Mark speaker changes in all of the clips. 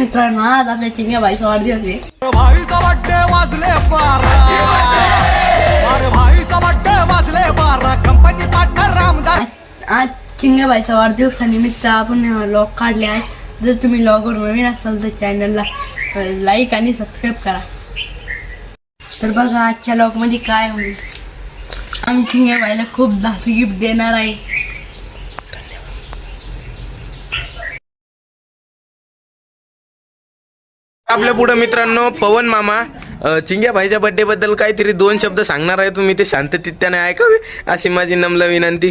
Speaker 1: मित्रांनो, आज आपल्या चिंग्या भाईचा वाढदिवस आहे.
Speaker 2: भाईचा बड्डे वाजले 12. अरे भाईचा बड्डे वाजले 12. Company partner Ramdas.
Speaker 1: आज चिंग्या भाईचा वाढदिवसानिमित्त आपण लॉग काढले आहे. जर तुम्ही लॉगवर नवीन असाल तर चॅनलला लाईक आणि सबस्क्राईब करा. तर बघा आजच्या लॉगमध्ये काय होईल. आम्ही चिंग्या भाईला खूप धासू गिफ्ट देणार आहे.
Speaker 3: आपल्या पुढे मित्रांनो पवन मामा चिंग्या भाईच्या बर्थडे बद्दल काहीतरी 2 शब्द सांगणार आहे. तुम्ही ते शांतचित्ताने ऐकावे अशी माझी नम्र विनंती.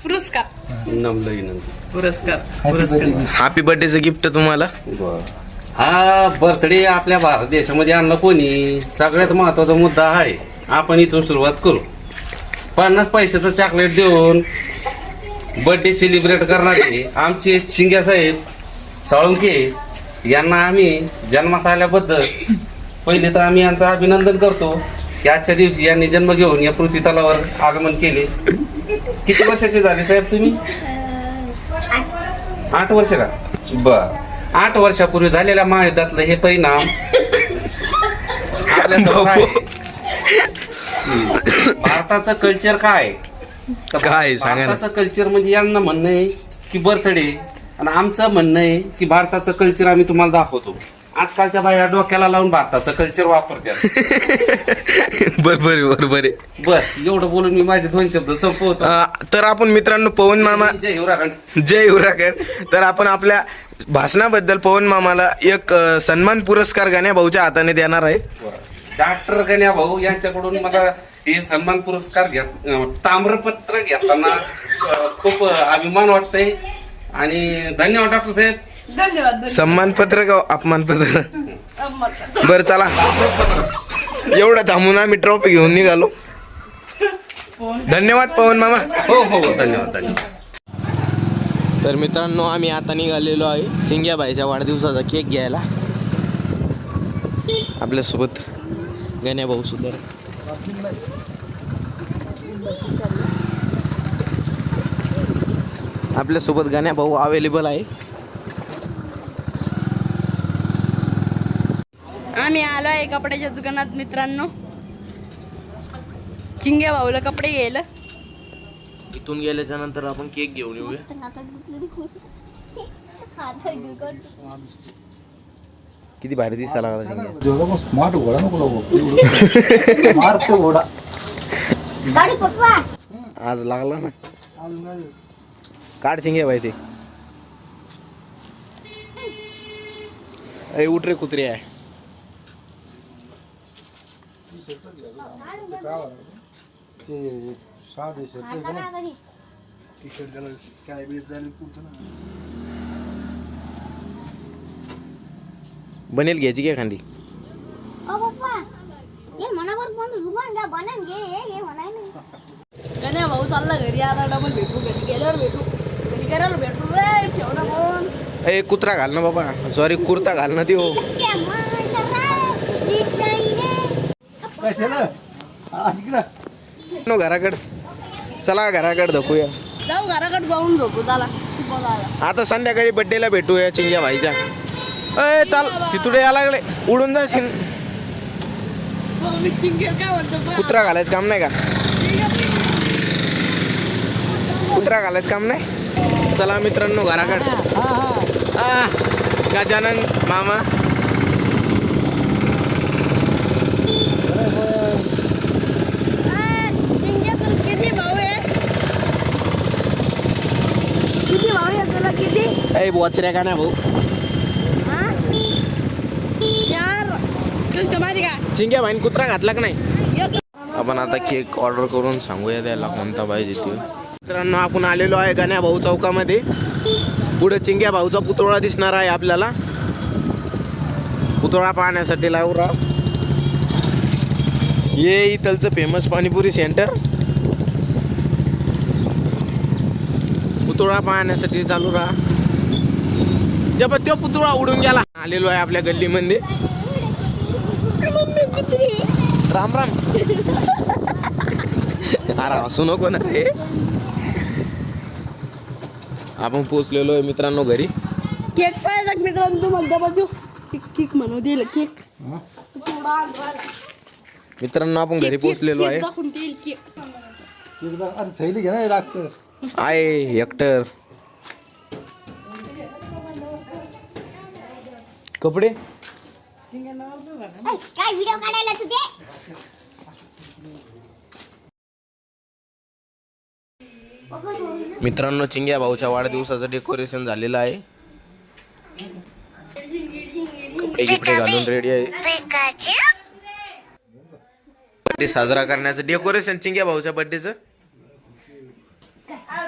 Speaker 4: पुरस्कार
Speaker 3: हॅपी बर्थडेचं गिफ्ट तुम्हाला.
Speaker 4: हा बर्थडे आपल्या भारत देशामध्ये आणला कोणी सगळ्यात महत्वाचा मुद्दा आहे. आपण इथून सुरुवात करू. 50 पैशाचं चॉकलेट देऊन बर्थडे सेलिब्रेट करणारे आमचे चिंग्या साहेब साळुंके यांना आम्ही जन्मास आल्याबद्दल पहिले तर आम्ही यांचं अभिनंदन करतो की आजच्या दिवशी यांनी जन्म घेऊन या पृथ्वी तलावर आगमन केले. किती वर्षाचे झाले साहेब तुम्ही? 8 वर्ष का? बर. 8 वर्षापूर्वी झालेल्या महायुद्धातलं हे परिणाम आपल्यासमोर आहे. भारताचं कल्चर काय
Speaker 3: काय सांगा ना.
Speaker 4: भारताचं कल्चर म्हणजे यांना म्हणणं आहे की बर्थडे आणि आमचं म्हणणं आहे की भारताचं कल्चर आम्ही तुम्हाला दाखवतो. आजकालच्या बाया डोक्याला लावून भारताचं कल्चर वापरतात.
Speaker 3: बरोबर आहे.
Speaker 4: बस एवढं बोलून मी माझे 2 शब्द संपवतो.
Speaker 3: तर आपण मित्रांनो पवन मामा
Speaker 4: जय हिवराखंड.
Speaker 3: जय युवराखंड. तर आपण आपल्या भाषणाबद्दल पवन मामाला एक सन्मान पुरस्कार गाण्या भाऊच्या हाताने देणार आहे.
Speaker 4: डॉक्टर गण्या भाऊ यांच्याकडून मला हे सन्मान पुरस्कार ताम्रपत्र घेताना खूप अभिमान वाटतंय आणि धन्यवाद डॉक्टर साहेब.
Speaker 1: धन्यवाद.
Speaker 3: सन्मानपत्र का अपमानपत्र? बरं चला एवढं थांबून आम्ही ट्रॉफी घेऊन निघालो. धन्यवाद पवन मामा.
Speaker 4: हो हो धन्यवाद.
Speaker 3: तर मित्रांनो आम्ही आता निघालेलो आहे चिंग्या भाईच्या वाढदिवसाचा केक घ्यायला. आपल्यासोबत गण्या भाऊ सुद्धा. आपल्यासोबत गण्या भाऊ अवेलेबल आहे.
Speaker 1: आम्ही आलो आहे कपड्याच्या दुकानात मित्रांनो. चिंग्या भाऊला कपडे घ्यायला.
Speaker 3: इथून गेल्याच्या नंतर आपण केक घेऊन येऊया. किती भारी दिसायला लागला चिंग्या.
Speaker 2: स्मार्ट घोडा नको घोडा.
Speaker 3: आज लागला ना. काढ चिंग्या भाई ते. अरे उठ रे कुत्रे आहे. बनेल घ्यायची काय खांदी.
Speaker 1: गण्या भाऊ चालला घरी. आता डबल भेटू. घरी गेल्यावर भेटू. घरी गेल्यावर भेटू रे. ठेवला फोन.
Speaker 3: ए कुत्रा घाल ना बाबा. सॉरी कुर्ता घाल ना. ती हो नो घराकड. चला घराकड धकूया.
Speaker 1: जाऊ घराकडे जाऊन झोपू. झाला
Speaker 3: आता संध्याकाळी बड्डेला भेटूया चिंग्या भाईच्या. अय चाल सितुडे या लागले. उडून जाशील.
Speaker 1: काय म्हणतो
Speaker 3: कुत्रा घालायचं काम नाही का? कुत्रा घालायचं काम नाही. चला मित्रांनो घराकड. गजानन मामा.
Speaker 1: किती भाऊ आहे? किती भाऊ आहे तुला? किती?
Speaker 3: ए बोचऱ्या का नाही भाऊ. चिंग्या भाईन कुत्रा घातला का नाही. आपण आता केक ऑर्डर करून सांगूया त्याला कोणता पाहिजे ते. मित्रांनो आपण आलेलो आहे गण्या भाऊ चौकामध्ये. पुढे चिंग्या भाऊचा पुतळा दिसणार आहे आपल्याला. पुतळा पाहण्यासाठी लावू राव. ये इथलचं फेमस पाणीपुरी सेंटर. पुतळा पाहण्यासाठी चालू राहा. जेव्हा तो पुतळा उडून गेला. आलेलो आहे आपल्या गल्लीमध्ये. राम राम. अरे हसू नको ना रे. आपण पोचलेलो आहे मित्रांनो घरी.
Speaker 1: केक पाहिजे मित्रांनो तुम्हाला बाजू केक म्हणू दिलं केक
Speaker 3: मित्रांनो आपण घरी पोहोचलेलो आहे.
Speaker 1: दाखवून देईल केक
Speaker 2: अरे थैली घे ना लागतं
Speaker 3: आहे हेक्टर कपडे
Speaker 5: काय व्हिडिओ काढायला तुझे
Speaker 3: मित्रांनो चिंग्या भाऊच्या वाढदिवसाचं डेकोरेशन झालेलं आहे. कपडे गिपडे घालून रेडी आहे. बर्थडे साजरा करण्याचं डेकोरेशन चिंग्या भाऊच्या बर्थडेचं.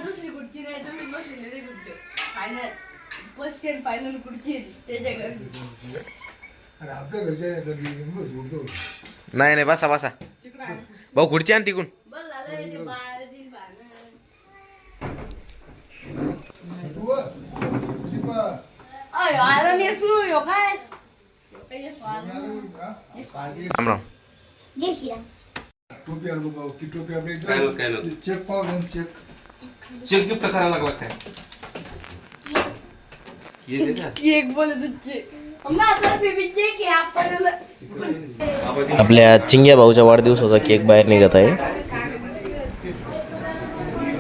Speaker 1: दुसरी खुर्ची नाही तुम्ही बसलेले रे खुर्ची फायनल फर्स्ट एंड फायनल खुर्ची त्याच्या घरची
Speaker 2: अरे आपल्या घरच्या
Speaker 3: नाही नाही बसा बसा भाऊ खुर्ची आण तिकून.
Speaker 1: बस झालं ते बाळ दिन आला नाही सुरू हो काय
Speaker 3: राम राम.
Speaker 2: टोपी आलो भाऊ की टोपी आपल्या
Speaker 4: काय नको, काय नको.
Speaker 2: चेक पाहू चेक
Speaker 4: चेक गिफ्ट करायला लागला काय ये दे ना.
Speaker 1: केक बोलत होते माझा बेबी केक आहे आपल्याला
Speaker 3: आपल्या चिंग्या भाऊच्या वाढदिवसाचा केक बाहेर निघत आहे.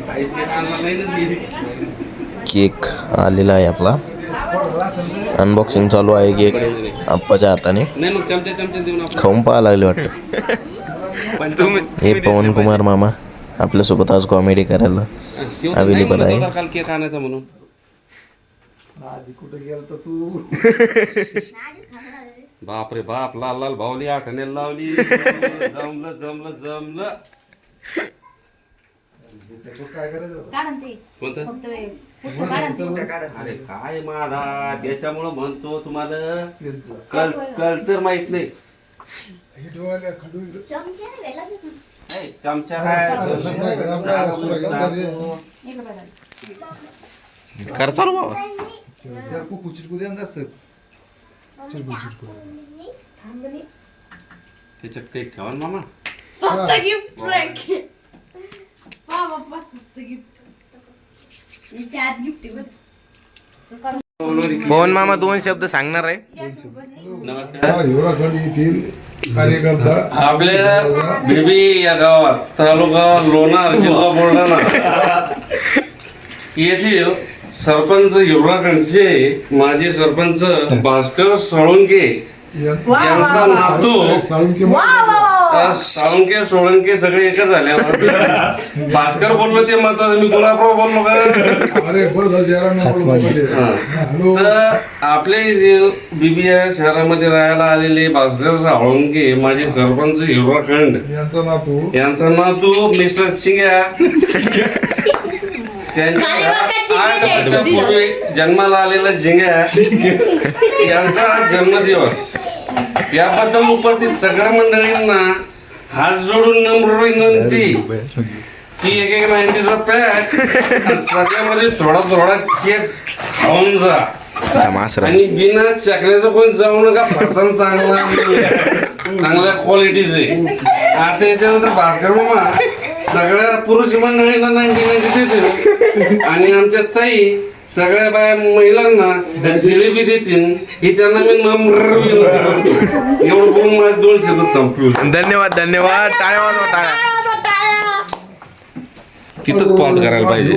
Speaker 4: काहीच नाही, आणला नाही ना घरी.
Speaker 3: केक आलेला आहे आपला. अनबॉक्सिंग चालू आहे केक आप्पाच्या हाताने.
Speaker 4: नाही मग चमचा देऊन आपण
Speaker 3: खाऊन पाहा लागले वाटतं. हे पवन कुमार मामा आपल्यासोबत आज कॉमेडी करायला अवेलेबल आहे.
Speaker 4: काल केक आणायचा म्हणून
Speaker 2: आधी कुठे गेल तर तू
Speaker 4: बाप रे बाप लाल लाल भावली आठवण्याला लावली जमलं जमलं जमलं.
Speaker 2: काय करायचं
Speaker 4: कोणतं अरे काय माझा त्याच्यामुळं म्हणतो तुम्हाला कल्चर माहित नाही.
Speaker 2: हे डोळ्याला खडू
Speaker 4: नाही, चमचा काय
Speaker 3: कर चालू बाबा.
Speaker 2: कुचिटकू द्या जास्त
Speaker 4: त्याच्यात काही ठेवा ना मामा.
Speaker 1: स्वस्त गिफ्ट फ्रँक वा बाप्पा स्वस्त गिफ्ट याच्यात गिफ्ट आहे बघ.
Speaker 3: पवन मामा 2 शब्द सांगणार आहे.
Speaker 4: नमस्कार.
Speaker 2: हिवराखंड येथील कार्यकर्ता
Speaker 4: आपल्या बेबी या गावात तालुका लोणार जिल्हा बुलढाणा येथील सरपंच युवराखंडचे माजी सरपंच भास्कर साळुंके यांचा नातू साळुंके सोळंके सगळे एकच झाले. भास्कर बोललो ते महत्वाचं, मी गुलाबराव बोललो का.
Speaker 2: अरे बरं झालं हॅलो
Speaker 4: तर आपल्या बीबी या शहरामध्ये राहायला आलेले भास्कर साळुंके माजी सरपंच युवराखंड यांचा नातू मिस्टर चिंग्या त्यांच्या 8 वर्षापूर्वी जन्माला आलेला झिंग्या यांचा जन्मदिवस याबद्दल उपस्थित सगळ्या मंडळींना हात जोडून नम्र विनंती की एक 90चा पॅक सगळ्यामध्ये थोडा थोडा केक खाऊन जा आणि बिना चकल्याचं कोण जाऊ नका. फरसाण चांगल्या क्वालिटीचे. आता याच्यानंतर भास्कर मामा सगळ्या पुरुष मंडळींना 90 देतील आणि आमच्या ताई सगळ्या बाया महिलांना जिलेबी देतील ही त्यांना मी नम्र विनंती करतो. एवढं बोलून माझे 2 शब्द संपले.
Speaker 3: धन्यवाद धन्यवाद. टाळ्या वाजवा टाळ्या.
Speaker 4: तिथंच पॉज करायला पाहिजे.